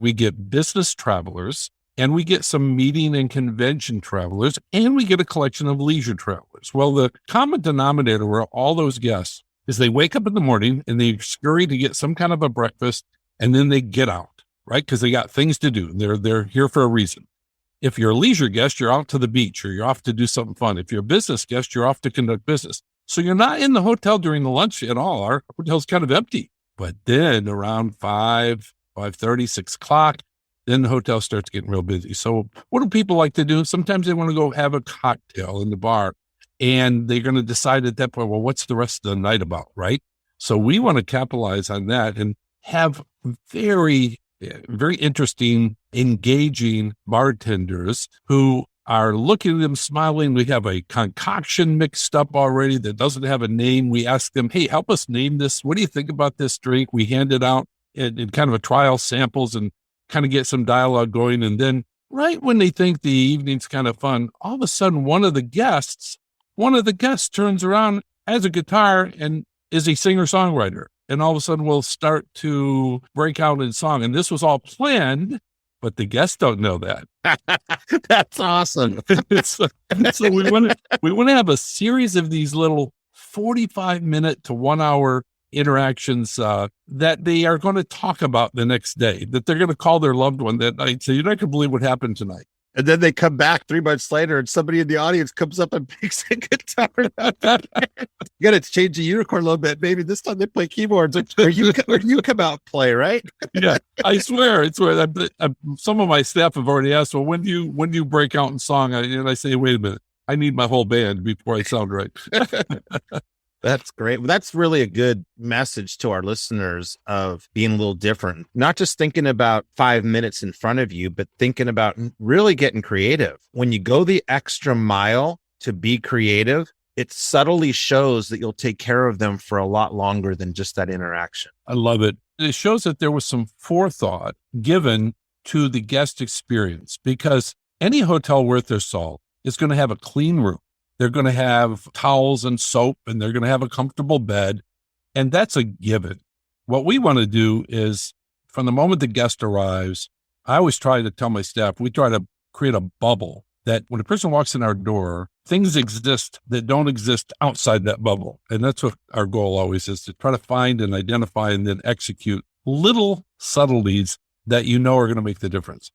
we get business travelers, and we get some meeting and convention travelers, and we get a collection of leisure travelers. Well, the common denominator for all those guests is they wake up in the morning and they scurry to get some kind of a breakfast, and then they get out, right? Because they got things to do. They're here for a reason. If you're a leisure guest, you're out to the beach or you're off to do something fun. If you're a business guest, you're off to conduct business. So you're not in the hotel during the lunch at all. Our hotel's kind of empty. But then around 5:30, 6 o'clock, then the hotel starts getting real busy. So what do people like to do? Sometimes they want to go have a cocktail in the bar, and they're going to decide at that point, well, what's the rest of the night about, right? So we want to capitalize on that and have very interesting, engaging bartenders who are looking at them smiling. We have a concoction mixed up already that doesn't have a name. We ask them, hey, help us name this. What do you think about this drink? We hand it out in kind of a trial samples and kind of get some dialogue going. And then right when they think the evening's kind of fun, all of a sudden one of the guests turns around, has a guitar, and is a singer-songwriter. And all of a sudden we'll start to break out in song. And this was all planned, but the guests don't know that. That's awesome. So we want to have a series of these little 45-minute to 1 hour interactions that they are going to talk about the next day, that they're going to call their loved one that night. So you're not going to believe what happened tonight. And then they come back 3 months later and somebody in the audience comes up and picks a guitar. You got to change the unicorn a little bit. Maybe this time they play keyboards or you come out and play, right? Yeah, I swear. Some of my staff have already asked, well, when do you break out in song? And I say, wait a minute, I need my whole band before I sound right. That's great. Well, that's really a good message to our listeners of being a little different, not just thinking about 5 minutes in front of you, but thinking about really getting creative. When you go the extra mile to be creative, it subtly shows that you'll take care of them for a lot longer than just that interaction. I love it. It shows that there was some forethought given to the guest experience, because any hotel worth their salt is going to have a clean room. They're going to have towels and soap, and they're going to have a comfortable bed. And that's a given. What we want to do is, from the moment the guest arrives, I always try to tell my staff, we try to create a bubble that when a person walks in our door, things exist that don't exist outside that bubble. And that's what our goal always is, to try to find and identify and then execute little subtleties that are going to make the difference.